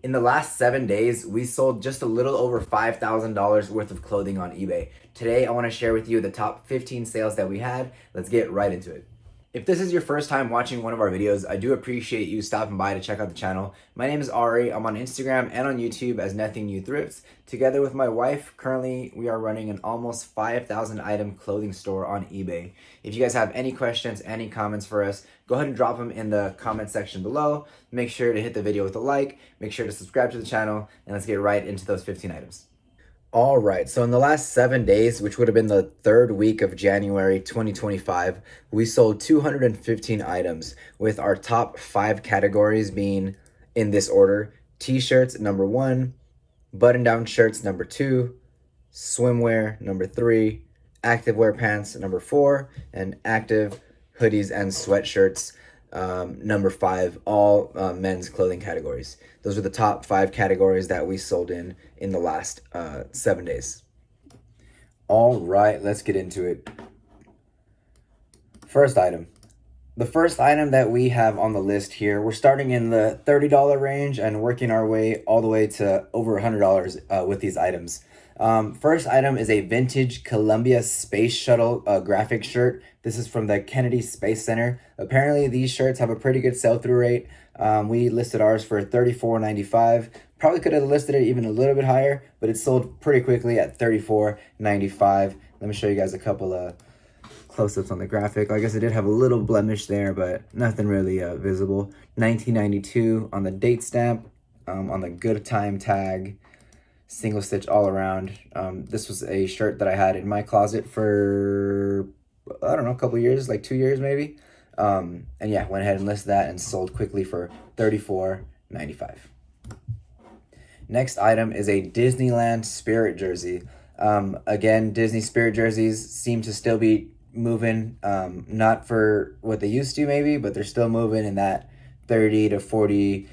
In the last 7 days, we sold just a little over $5,000 worth of clothing on eBay. Today, I want to share with you the top 15 sales that we had. Let's get right into it. If this is your first time watching one of our videos, I do appreciate you stopping by to check out the channel. My name is Ari. I'm on Instagram and on YouTube as Nothing New Thrifts. Together with my wife, currently we are running an almost 5,000 item clothing store on eBay. If you guys have any questions, any comments for us, go ahead and drop them in the comment section below. Make sure to hit the video with a like, make sure to subscribe to the channel, and let's get right into those 15 items. All right, so in the last 7 days, which would have been the third week of January 2025, we sold 215 items, with our top 5 categories being in this order: t-shirts number 1, button-down shirts number 2, swimwear number 3, activewear pants number 4, and active hoodies and sweatshirts number 5, all men's clothing categories. Those are the top 5 categories that we sold in the last 7 days. All right, let's get into it. First item. The first item that we have on the list here, we're starting in the $30 range and working our way all the way to over $100 with these items. First item is a vintage Columbia Space Shuttle graphic shirt. This is from the Kennedy Space Center. Apparently, these shirts have a pretty good sell-through rate. We listed ours for $34.95. Probably could have listed it even a little bit higher, but it sold pretty quickly at $34.95. Let me show you guys a couple of close-ups on the graphic. I guess it did have a little blemish there, but nothing really visible. 1992 on the date stamp, on the good time tag, single stitch all around. This was a shirt that I had in my closet for, I don't know, a couple years, like 2 years maybe. And yeah, went ahead and listed that and sold quickly for $34.95. Next item is a Disneyland Spirit jersey. Again, Disney Spirit jerseys seem to still be moving, not for what they used to maybe, but they're still moving in that 30 to 40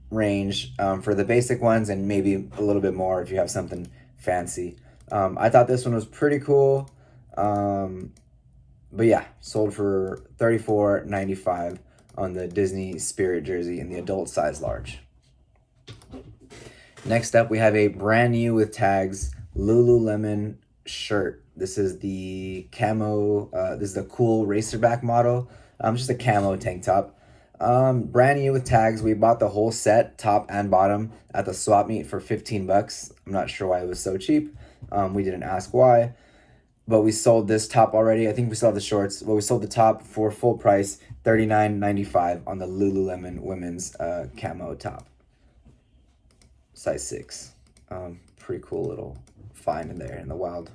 range for the basic ones, and maybe a little bit more if you have something fancy. I thought this one was pretty cool. But yeah, sold for $34.95 on the Disney Spirit jersey in the adult size large. Next up, we have a brand new with tags Lululemon shirt. This is the camo, this is the cool racerback model. Just a camo tank top. Brand new with tags. We bought the whole set, top and bottom, at the swap meet for $15. I'm not sure why it was so cheap. We didn't ask why. But we sold this top already. I think we still have the shorts. But we sold the top for full price, $39.95 on the Lululemon women's camo top. Size 6. Pretty cool little find in there in the wild.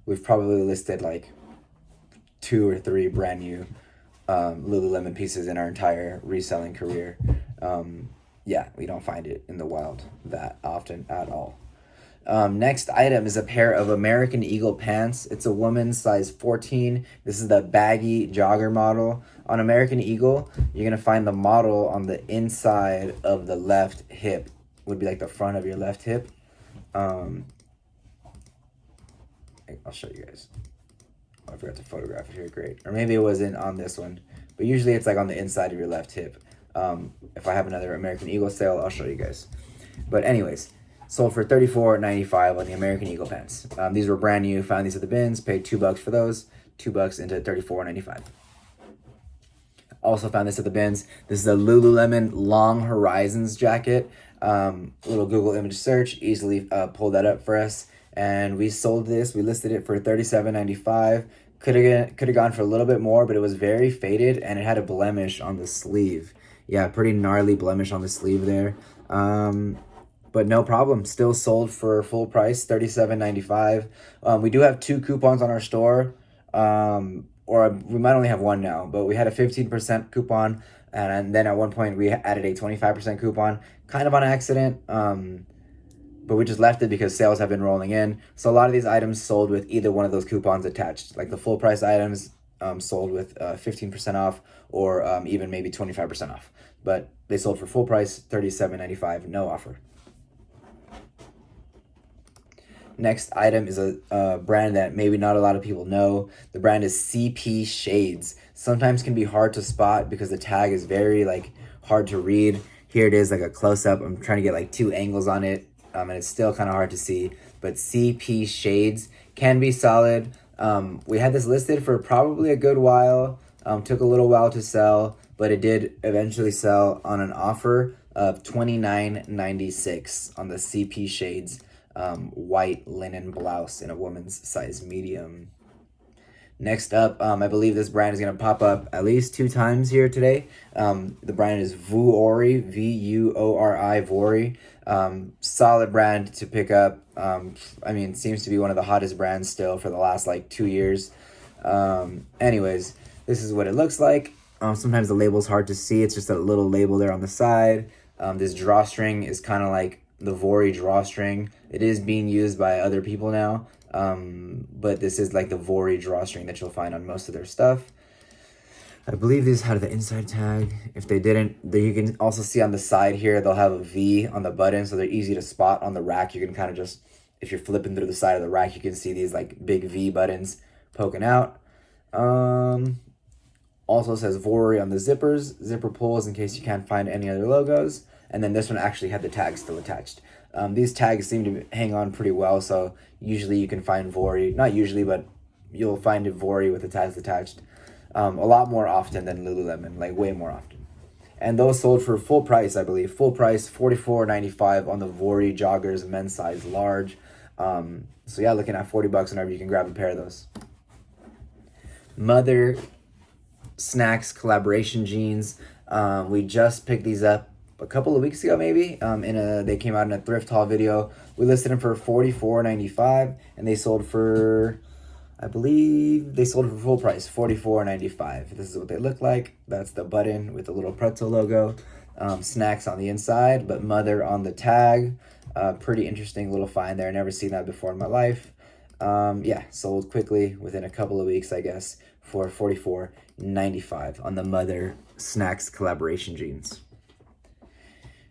We've probably listed like 2 or 3 brand new Lululemon pieces in our entire reselling career. Yeah, we don't find it in the wild that often at all. Next item is a pair of American Eagle pants. It's a woman's size 14. This is the baggy jogger model. On American Eagle, you're going to find the model on the inside of the left hip. Would be like the front of your left hip. I'll show you guys. Oh, I forgot to photograph it here. Great. Or maybe it wasn't on this one. But usually it's like on the inside of your left hip. If I have another American Eagle sale, I'll show you guys. But anyways, sold for $34.95 on the American Eagle pants. These were brand new. Found these at the bins. Paid $2 for those. $2 into $34.95. Also found this at the bins. This is a Lululemon Long Horizons jacket. Little Google image search. Easily pulled that up for us. And we sold this. We listed it for $37.95. Could have gone for a little bit more, but it was very faded and it had a blemish on the sleeve. Yeah, pretty gnarly blemish on the sleeve there. But no problem. Still sold for full price, $37.95. We do have 2 coupons on our store, or we might only have 1 now. But we had a 15% coupon, and then at one point we added a 25% coupon, kind of on accident. But we just left it because sales have been rolling in. So a lot of these items sold with either one of those coupons attached. Like the full price items sold with 15% off, or even maybe 25% off. But they sold for full price, $37.95, no offer. Next item is a brand that maybe not a lot of people know. The brand is CP Shades. Sometimes can be hard to spot because the tag is very hard to read. Here it is, like a close-up. I'm trying to get like 2 angles on it, and it's still kind of hard to see. But CP shades can be solid. We had this listed for probably a good while. Took a little while to sell, but it did eventually sell on an offer of $29.96 on the CP shades white linen blouse in a woman's size medium. Next up, I believe this brand is going to pop up at least 2 times here today. The brand is Vori, V-U-O-R-I, Vori. Solid brand to pick up. I mean, seems to be one of the hottest brands still for the last like 2 years. Anyways, this is what it looks like. Sometimes the label's hard to see. It's just a little label there on the side. This drawstring is kind of like the Vori drawstring. It is being used by other people now. But this is like the Vori drawstring that you'll find on most of their stuff. I believe these had the inside tag. If they didn't, you can also see on the side here, they'll have a V on the button, so they're easy to spot on the rack. You can kind of just, if you're flipping through the side of the rack, you can see these like big V buttons poking out. Also says Vori on the zippers, zipper pulls in case you can't find any other logos. And then this one actually had the tag still attached. These tags seem to hang on pretty well, so usually you can find Vori, not usually, but you'll find it Vori with the tags attached a lot more often than Lululemon, like way more often. And those sold for full price, I believe. Full price, $44.95 on the Vori joggers, men's size large. So yeah, looking at $40 whenever you can grab a pair of those. Mother Snacks collaboration jeans. We just picked these up a couple of weeks ago, maybe. They came out in a thrift haul video. We listed them for $44.95, and they sold for, I believe, they sold for full price, $44.95. This is what they look like. That's the button with the little pretzel logo. Snacks on the inside, but Mother on the tag. Pretty interesting little find there. Never seen that before in my life. Yeah, sold quickly within a couple of weeks, I guess, for $44.95 on the Mother Snacks collaboration jeans.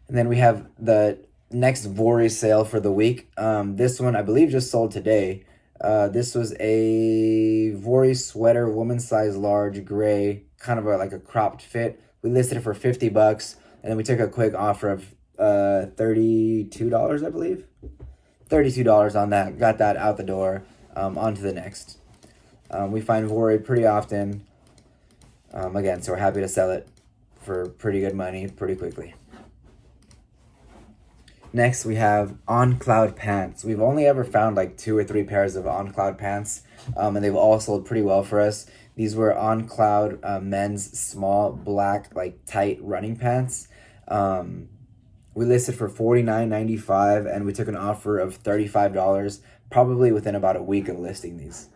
And then we have the next Vori sale for the week. This one, I believe, just sold today. This was a Vori sweater, woman's size large, gray, kind of like a cropped fit. We listed it for $50, and then we took a quick offer of $32, I believe. $32 on that. Got that out the door. On to the next. We find Vori pretty often. Again, so we're happy to sell it for pretty good money pretty quickly. Next, we have OnCloud Pants. We've only ever found like 2 or 3 pairs of OnCloud Pants, and they've all sold pretty well for us. These were OnCloud men's small black like tight running pants. We listed for $49.95, and we took an offer of $35, probably within about a week of listing these.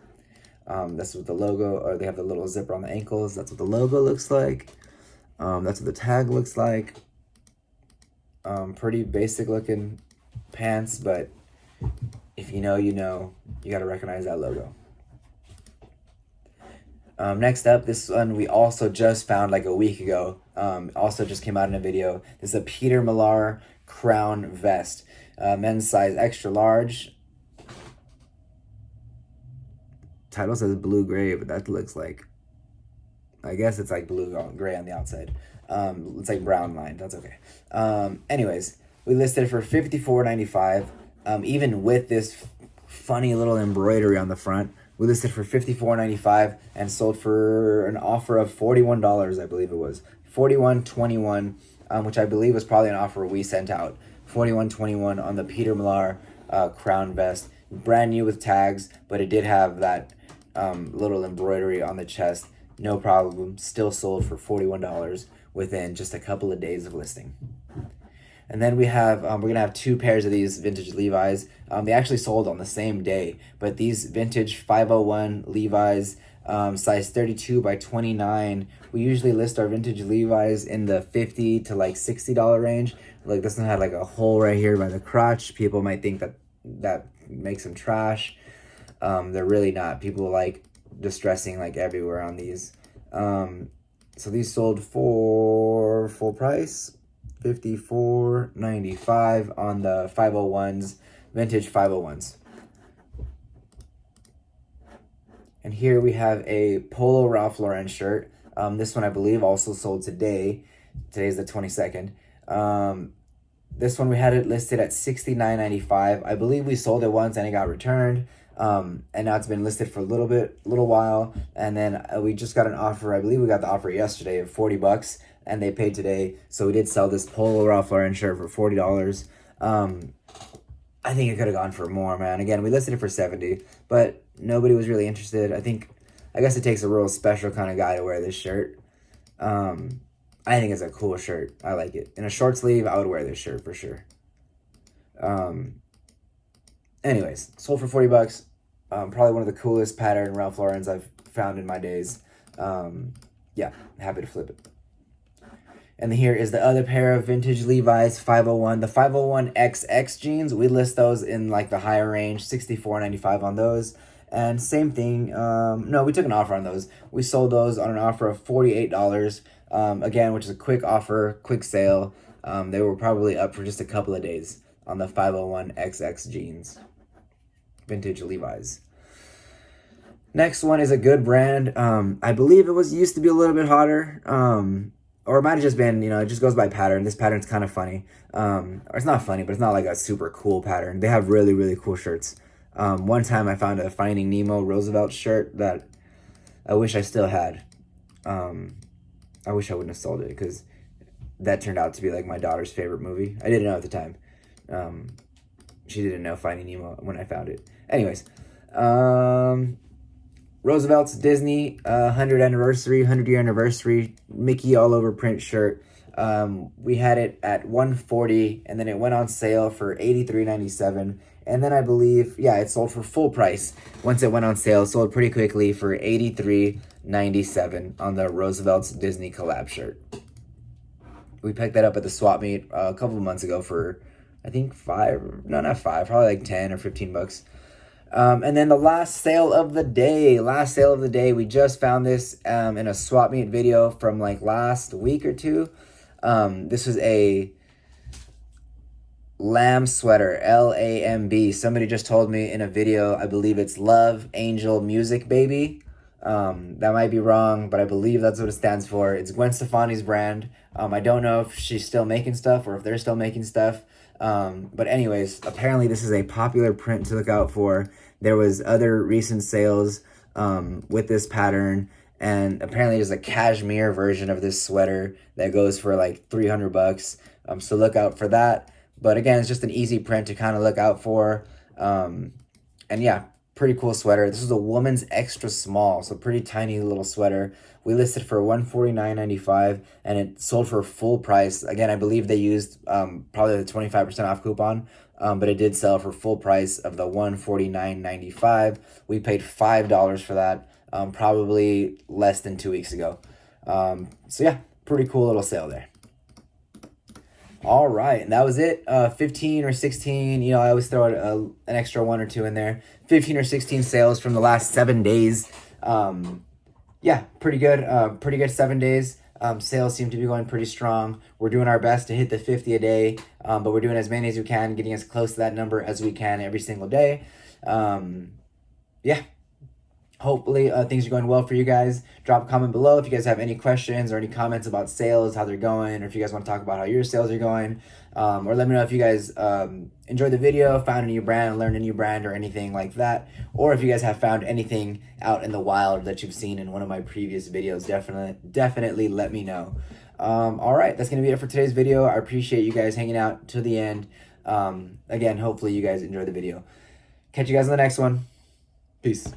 That's what the logo, or they have the little zipper on the ankles. That's what the logo looks like. That's what the tag looks like. Pretty basic looking pants, but if you know, you know. You got to recognize that logo. Next up, this one we also just found like a week ago. Also just came out in a video. This is a Peter Malar crown vest. Men's size extra large. Title says blue gray, but that looks like, I guess it's like blue gray on the outside. It's like brown line. That's okay. Anyways, we listed it for $54.95. Even with this funny little embroidery on the front, we listed for $54.95 and sold for an offer of $41, I believe it was. $41.21, which I believe was probably an offer we sent out. $41.21 on the Peter Malar crown vest. Brand new with tags, but it did have that little embroidery on the chest. No problem. Still sold for $41 within just a couple of days of listing. And then we have, we're going to have 2 pairs of these vintage Levi's. They actually sold on the same day, but these vintage 501 Levi's, size 32 by 29, we usually list our vintage Levi's in the $50 to like $60 range. Like this one had like a hole right here by the crotch. People might think that makes them trash. They're really not. People like distressing like everywhere on these. So these sold for full price, $54.95 on the 501s, vintage 501s. And here we have a Polo Ralph Lauren shirt. This one I believe also sold today. Today's the 22nd. This one we had it listed at $69.95. I believe we sold it once and it got returned. And now it's been listed for a little while. And then we just got an offer. I believe we got the offer yesterday of $40, and they paid today. So we did sell this Polo Ralph Lauren shirt for $40. I think it could have gone for more, man. Again, we listed it for $70, but nobody was really interested. I guess it takes a real special kind of guy to wear this shirt. I think it's a cool shirt. I like it. In a short sleeve, I would wear this shirt for sure. Anyways, sold for $40. Probably one of the coolest pattern Ralph Lauren's I've found in my days. Yeah, happy to flip it. And here is the other pair of vintage Levi's 501. The 501XX jeans, we list those in like the higher range, $64.95 on those. And same thing, no, we took an offer on those. We sold those on an offer of $48, again, which is a quick offer, quick sale. They were probably up for just a couple of days on the 501XX jeans. Vintage Levi's. Next one is a good brand. I believe it used to be a little bit hotter. Or it might have just been, it just goes by pattern. This pattern's kind of funny. Or it's not funny, but it's not like a super cool pattern. They have really, really cool shirts. One time I found a Finding Nemo Roosevelt shirt that I wish I still had. I wish I wouldn't have sold it because that turned out to be like my daughter's favorite movie. I didn't know at the time. She didn't know Finding Nemo when I found it. Anyways, Roosevelt's Disney 100 year anniversary Mickey all over print shirt. We had it at $140, and then it went on sale for $83.97. And then I believe, it sold for full price. Once it went on sale, it sold pretty quickly for $83.97 on the Roosevelt's Disney collab shirt. We picked that up at the swap meet a couple of months ago for, I think probably like 10 or $15. And then the last sale of the day, we just found this in a swap meet video from like last week or two. This was a lamb sweater, LAMB. Somebody just told me in a video, I believe it's Love Angel Music Baby. That might be wrong, but I believe that's what it stands for. It's Gwen Stefani's brand. I don't know if she's still making stuff or if they're still making stuff. But anyways, apparently this is a popular print to look out for. There was other recent sales with this pattern, and apparently there's a cashmere version of this sweater that goes for like $300. So look out for that. But again, it's just an easy print to kind of look out for. And yeah, pretty cool sweater. This is a woman's extra small, so pretty tiny little sweater. We listed for $149.95, and it sold for full price. Again, I believe they used probably the 25% off coupon, but it did sell for full price of the $149.95. We paid $5 for that, probably less than 2 weeks ago. So yeah, pretty cool little sale there. All right, and that was it. 15 or 16, I always throw an extra one or two in there. 15 or 16 sales from the last 7 days. Yeah, pretty good 7 days. Sales seem to be going pretty strong. We're doing our best to hit the 50 a day, but we're doing as many as we can, getting as close to that number as we can every single day. Yeah. Hopefully things are going well for you guys. Drop a comment below if you guys have any questions or any comments about sales, how they're going, or if you guys want to talk about how your sales are going. Or let me know if you guys enjoyed the video, found a new brand, learned a new brand, or anything like that. Or if you guys have found anything out in the wild that you've seen in one of my previous videos, definitely let me know. All right, that's going to be it for today's video. I appreciate you guys hanging out till the end. Again, hopefully you guys enjoyed the video. Catch you guys in the next one. Peace.